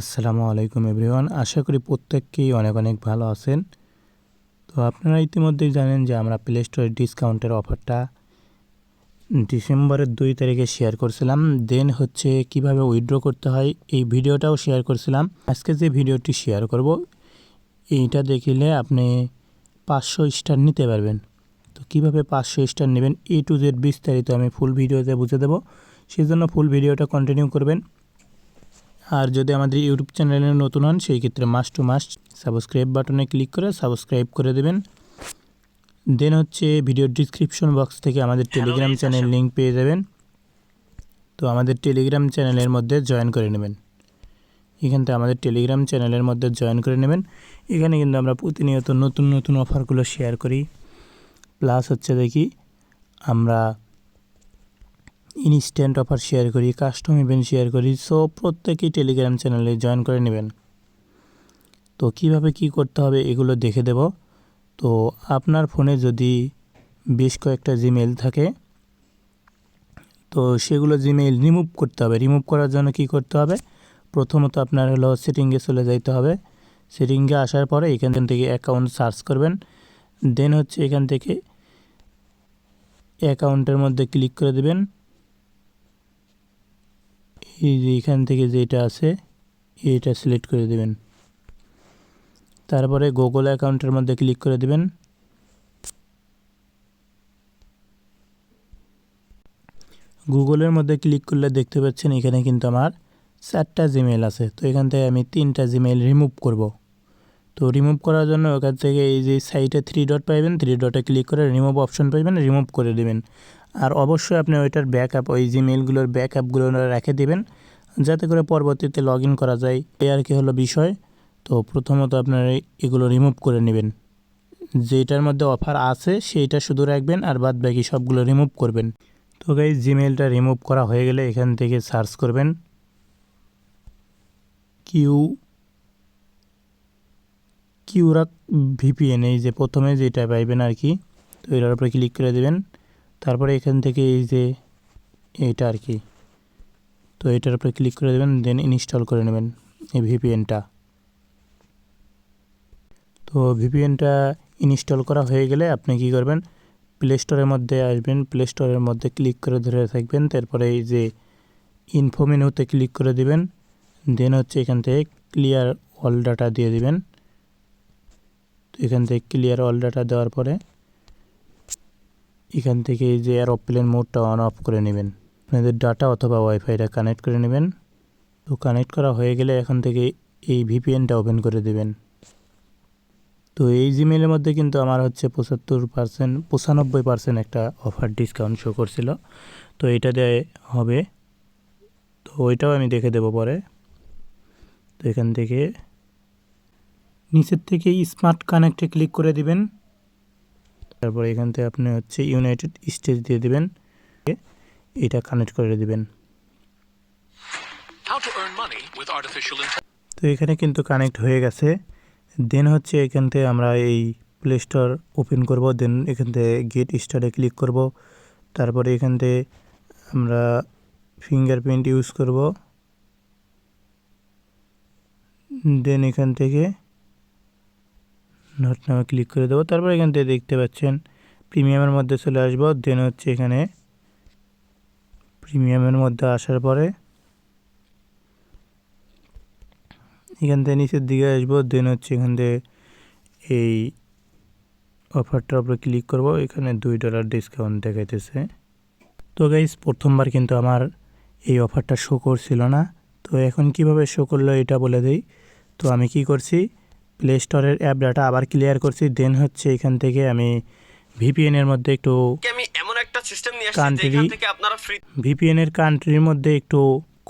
আসসালামু আলাইকুম এভরিওয়ান। আশা করি প্রত্যেককেই অনেক অনেক ভালো আছেন। তো আপনারা ইতিমধ্যেই জানেন যে আমরা প্লে স্টোরের ডিসকাউন্টের অফারটা ডিসেম্বরের 2 তারিখে শেয়ার করছিলাম। দেন হচ্ছে কিভাবে উইথড্র করতে হয় এই ভিডিওটাও শেয়ার করছিলাম। আজকে যে ভিডিওটি শেয়ার করব এইটা দেখিলে আপনি 500 স্টার নিতে পারবেন। তো কিভাবে 500 স্টার নেবেন A to Z বিস্তারিত আমি ফুল ভিডিওতে বুঝিয়ে দেবো, সেজন্য ফুল ভিডিওটা কন্টিনিউ করবেন। আর যদি আমাদের ইউটিউব চ্যানেলে নতুন হন সেই ক্ষেত্রে মাস্ট টু মাস্ট সাবস্ক্রাইব বাটনে ক্লিক করে সাবস্ক্রাইব করে দেবেন। দেন হচ্ছে ভিডিওর ডিসক্রিপশন বক্স থেকে আমাদের টেলিগ্রাম চ্যানেল লিঙ্ক পেয়ে যাবেন। তো আমাদের টেলিগ্রাম চ্যানেলের মধ্যে জয়েন করে নেবেন। এখান থেকে আমাদের টেলিগ্রাম চ্যানেলের মধ্যে জয়েন করে নেবেন। এখানে কিন্তু আমরা প্রতিনিয়ত নতুন নতুন অফারগুলো শেয়ার করি, প্লাস হচ্ছে দেখি আমরা ইনস্ট্যান্ট অফার শেয়ার করি, কাস্টম ইভেন্ট শেয়ার করি। সো প্রত্যেকেই টেলিগ্রাম চ্যানেলে জয়েন করে নেবেন। তো কিভাবে কি করতে হবে এগুলো দেখে দেব। তো আপনার ফোনে যদি বেশ কয়েকটা জিমেইল থাকে তো সেগুলো জিমেইল রিমুভ করতে হবে। রিমুভ করার জন্য কি করতে হবে, প্রথমত আপনার হলো সেটিংয়ে চলে যাইতে হবে। সেটিংয়ে আসার পরে এখান থেকে অ্যাকাউন্ট সার্চ করবেন। দেন হচ্ছে এখান থেকে অ্যাকাউন্টের মধ্যে ক্লিক করে দেবেন। এই যে এখান থেকে যেটা আছে এইটা সিলেক্ট করে দেবেন। তারপরে গুগল অ্যাকাউন্টের মধ্যে ক্লিক করে দেবেন। গুগলের মধ্যে ক্লিক করলে দেখতে পাচ্ছেন এখানে কিন্তু আমার 4টা জিমেইল আছে। তো এখান থেকে আমি 3টা জিমেইল রিমুভ করব। তো রিমুভ করার জন্য ওখান থেকে এই যে সাইডে 3 ডট পাইবেন, 3 ডটে ক্লিক করে রিমুভ অপশন পাইবেন, রিমুভ করে দেবেন। আর অবশ্যই আপনি ওইটার ব্যাকআপ, ওই জিমেইলগুলোর ব্যাকআপগুলো রেখে দেবেন যাতে করে পরবর্তীতে লগ ইন করা যায়। এই আর কি হলো বিষয়। তো প্রথমত আপনারা এগুলো রিমুভ করে নেবেন। যেটার মধ্যে অফার আছে সেইটা শুধু রাখবেন আর বাদ বাকি সবগুলো রিমুভ করবেন। তো গাইস, জিমেইলটা রিমুভ করা হয়ে গেলে এখান থেকে সার্চ করবেন কিউরাক ভিপিএন, এই যে প্রথমে যেটা পাইবেন আর কি। তো এটার উপরে ক্লিক করে দেবেন। তারপরে এখান থেকে এই যে এইটা আর কি, তো এটার উপরে ক্লিক করে দেবেন। দেন ইনস্টল করে নেবেন এই ভিপিএনটা। তো ভিপিএনটা ইনস্টল করা হয়ে গেলে আপনি কি করবেন, প্লে স্টোরের মধ্যে আসবেন। প্লে স্টোরের মধ্যে ক্লিক করে ধরে থাকবেন। তারপরে এই যে ইনফো মেনুতে ক্লিক করে দিবেন। দেন হচ্ছে এখান থেকে ক্লিয়ার অল ডাটা দিয়ে দিবেন। তো এখান থেকে ক্লিয়ার অল ডাটা দেওয়ার পরে এখান থেকে এই যে এরোপ্লেন মোডটা অন অফ করে নেবেন। আপনাদের ডাটা অথবা ওয়াইফাইটা কানেক্ট করে নেবেন। তো কানেক্ট করা হয়ে গেলে এখন থেকে এই ভিপিএনটা ওপেন করে দেবেন। তো এই জিমেইলের মধ্যে কিন্তু আমার হচ্ছে 95% একটা অফার ডিসকাউন্ট শো করছিল। তো এটা দিয়ে হবে, তো ওইটাও আমি দেখে দেবো পরে। তো এখান থেকে নিচের থেকে স্মার্ট কানেক্টে ক্লিক করে দিবেন। তারপর এখান থেকে আপনি হচ্ছে ইউনাইটেড স্টেটস দিয়ে দিবেন, এটা কানেক্ট করে দিবেন। তো এখানে কিন্তু কানেক্ট হয়ে গেছে। দেন হচ্ছে এখান থেকে আমরা এই প্লে স্টোর ওপেন করব। দেন এখান থেকে গেট স্টার্টে ক্লিক করব। তারপরে এখান থেকে আমরা ফিঙ্গারপ্রিন্ট ইউজ করব। দেন এখান থেকে নোট নামে ক্লিক করে দেবো। তারপর এখান থেকে দেখতে পাচ্ছেন প্রিমিয়ামের মধ্যে চলে আসবো। দেন হচ্ছে এখানে প্রিমিয়ামের মধ্যে আসার পরে এখান থেকে নিচের দিকে আসবো। দেন হচ্ছে এখান থেকে এই অফারটার উপরে ক্লিক করব। এখানে $2 ডিসকাউন্ট দেখাইতেছে। তো গাইস, প্রথমবার কিন্তু আমার এই অফারটা শো করছিল না। তো এখন কিভাবে শো করলো এটা বলে দিই। তো আমি কি করছি, প্লে স্টোরের অ্যাপ ডাটা আবার ক্লিয়ার করছি। দেন হচ্ছে এখান থেকে আমি ভিপিএনের মধ্যে একটু ভিপিএনের কান্ট্রির মধ্যে একটু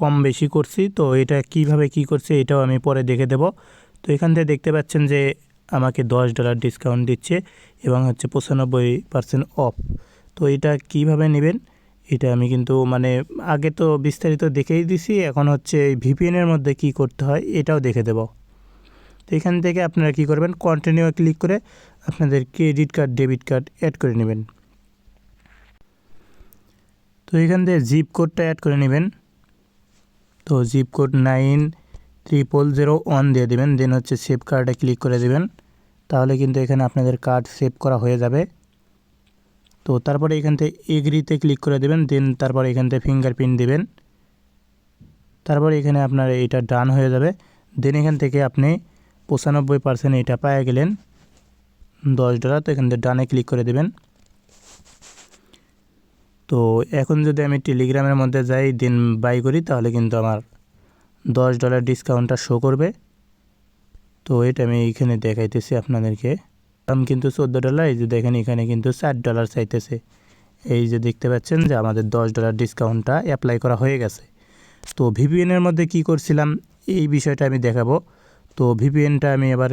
কম বেশি করছি। তো এটা কিভাবে কি করছে এটাও আমি পরে দেখে দেব। তো এখান থেকে দেখতে পাচ্ছেন যে আমাকে $10 ডিসকাউন্ট দিচ্ছে এবং হচ্ছে 95% অফ। তো এটা কিভাবে নেবেন এটা আমি কিন্তু মানে আগে তো বিস্তারিত দেখেই দিছি, এখন হচ্ছে ভিপিএনের মধ্যে কি করতে হয় এটাও দেখে দেব। তো এখান থেকে আপনারা কি করবেন, কন্টিনিউ ক্লিক করে আপনাদের credit card debit card add করে নেবেন। তো এখান থেকে জিপ কোডটা অ্যাড করে নেবেন। তো জিপ কোড 0001 দিয়ে দিবেন, দেন হচ্ছে সেভ কার্ডে ক্লিক করে দিবেন। তাহলে কিন্তু এখানে আপনাদের কার্ড সেভ করা হয়ে যাবে। তো তারপরে এখান থেকে এগ্রিতে ক্লিক করে দেবেন, দেন তারপরে এখান থেকে ফিঙ্গারপ্রিন্ট দিবেন। তারপরে এখানে আপনার এটা ডান হয়ে যাবে। দেন এখান থেকে আপনি 95% এটা পেয়ে গেলেন $10। তো এখান থেকে ডানে ক্লিক করে দেবেন। তো এখন যদি আমি টেলিগ্রামের মধ্যে যাই দেন বাই করি, তাহলে কিন্তু আমার $10 ডিসকাউন্টটা শো করবে। তো এটা আমি এইখানে দেখাইতেছি আপনাদেরকে। দাম কিন্তু $14। এই যে দেখেন এখানে কিন্তু $4 চাইতেছে। এই যে দেখতে পাচ্ছেন যে আমাদের $10 ডিসকাউন্টটা অ্যাপ্লাই করা হয়ে গেছে। তো ভিপিএনের মধ্যে কি করছিলাম এই বিষয়টা আমি দেখাবো। তো ভিপিএনটা আমি এবার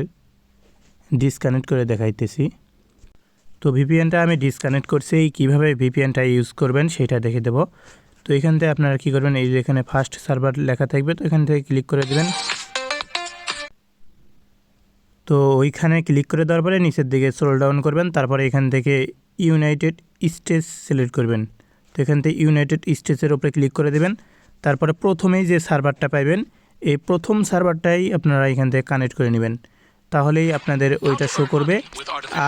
ডিসকানেক্ট করে দেখাইতেছি। তো ভিপিএনটা আমি ডিসকানেক্ট করছি, কীভাবে ভিপিএনটা ইউজ করবেন সেটা দেখে দেবো। তো এখান থেকে আপনারা কী করবেন, এই যে এখানে ফার্স্ট সার্ভার লেখা থাকবে, তো এখান থেকে ক্লিক করে দেবেন। তো ওইখানে ক্লিক করে দেওয়ার পরে নিচের দিকে স্ক্রল ডাউন করবেন, তারপরে এখান থেকে ইউনাইটেড স্টেটস সিলেক্ট করবেন। তো এখান থেকে ইউনাইটেড স্টেটসের উপরে ক্লিক করে দেবেন। তারপরে প্রথমেই যে সার্ভারটা পাইবেন এই প্রথম সার্ভারটাই আপনারা এখান থেকে কানেক্ট করে নেবেন, তাহলেই আপনাদের ওইটা শো করবে।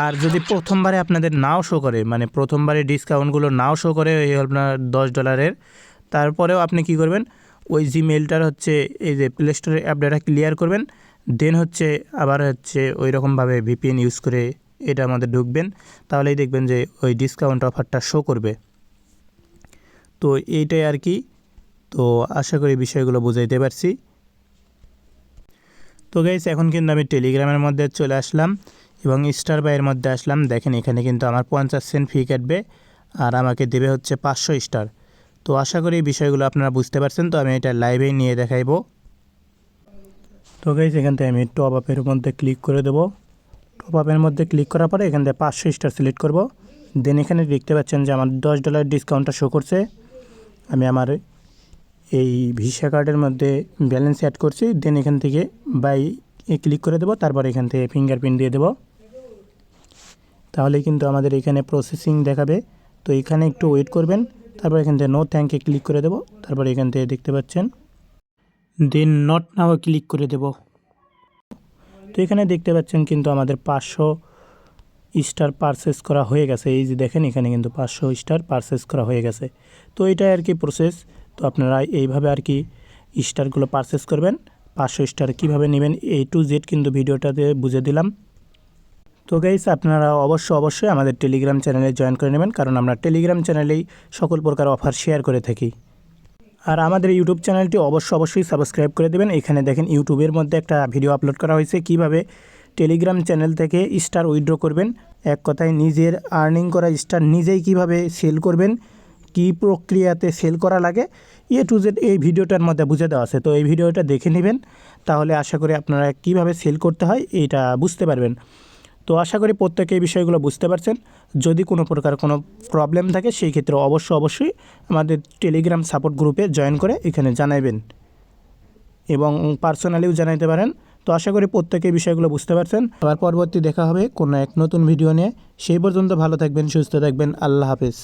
আর যদি প্রথমবারে আপনাদের নাও শো করে, মানে প্রথমবারে ডিসকাউন্টগুলো নাও শো করে এই আপনার $10, তারপরেও আপনি কি করবেন, ওই জিমেলটার হচ্ছে এই যে প্লে স্টোরের অ্যাপডাটা ক্লিয়ার করবেন। দেন হচ্ছে আবার হচ্ছে ওই রকমভাবে ভিপিএন ইউজ করে এটা আমাদের ঢুকবেন, তাহলেই দেখবেন যে ওই ডিসকাউন্ট অফারটা শো করবে। তো এইটাই আর কি। তো আশা করি বিষয়গুলো বুঝাইতে পারছি। তো গাইস এখন কিন্তু আমি টেলিগ্রামের মধ্যে চলে আসলাম এবং স্টার বাইয়ের মধ্যে আসলাম। দেখেন এখানে কিন্তু আমার 50 সেন্ট ফি কাটবে আর আমাকে দেবে হচ্ছে 500 স্টার। তো আশা করি এই বিষয়গুলো আপনারা বুঝতে পারছেন। তো আমি এটা লাইভেই নিয়ে দেখাইবো। তো গাইস এখান থেকে আমি টপ আপের মধ্যে ক্লিক করে দেবো। টপ আপের মধ্যে ক্লিক করার পরে এখান থেকে 500 স্টার সিলেক্ট করব। দেন এখানে দেখতে পাচ্ছেন যে আমার $10 ডিসকাউন্টটা শো করছে। আমি আমার এই ভিসা কার্ডের মধ্যে ব্যালেন্স অ্যাড করছি। দেন এখান থেকে বাই ক্লিক করে দেবো, তারপর এখান থেকে ফিঙ্গারপ্রিন্ট দিয়ে দেবো। তাহলেই কিন্তু আমাদের এখানে প্রসেসিং দেখাবে। তো এখানে একটু ওয়েট করবেন, তারপর এখান থেকে নো থ্যাঙ্কে ক্লিক করে দেবো। তারপর এখান থেকে দেখতে পাচ্ছেন দেন নট নাও ক্লিক করে দেব। তো এখানে দেখতে পাচ্ছেন কিন্তু আমাদের 500 স্টার পারচেস করা হয়ে গেছে। এই যে দেখেন এখানে কিন্তু 500 স্টার পারচেস করা হয়ে গেছে। তো এটাই আর কি প্রসেস। তো আপনারা এইভাবে আর কি স্টারগুলো পারচেস করবেন। 500 স্টার কীভাবে নেবেন A to Z কিন্তু ভিডিওটাতে বুঝে দিলাম। তো গাইস আপনারা অবশ্যই আমাদের টেলিগ্রাম চ্যানেলে জয়েন করে নেবেন, কারণ আমরা টেলিগ্রাম চ্যানেলেই সকল প্রকার অফার শেয়ার করে থাকি। আর আমাদের ইউটিউব চ্যানেলটি অবশ্যই সাবস্ক্রাইব করে দেবেন। এখানে দেখেন ইউটিউবের মধ্যে একটা ভিডিও আপলোড করা হয়েছে কিভাবে টেলিগ্রাম চ্যানেল থেকে স্টার উইথড্র করবেন। এক কথায় নিজের আর্নিং করা স্টার নিজেই কিভাবে সেল করবেন, কী প্রক্রিয়াতে সেল করা লাগে, A to Z এই ভিডিওটার মধ্যে বুঝে দেওয়া আছে। তো এই ভিডিওটা দেখে নেবেন, তাহলে আশা করি আপনারা কিভাবে সেল করতে হয় এইটা বুঝতে পারবেন। তো আশা করি প্রত্যেকে এই বিষয়গুলো বুঝতে পারছেন। যদি কোনো প্রকার কোনো প্রবলেম থাকে সেই ক্ষেত্রে অবশ্যই আমাদের টেলিগ্রাম সাপোর্ট গ্রুপে জয়েন করে এখানে জানাবেন এবং পার্সোনালিও জানাইতে পারেন। তো আশা করি প্রত্যেকে এই বিষয়গুলো বুঝতে পারছেন। আবার পরবর্তী দেখা হবে কোনো এক নতুন ভিডিও নিয়ে। সেই পর্যন্ত ভালো থাকবেন, সুস্থ থাকবেন। আল্লাহ হাফেজ।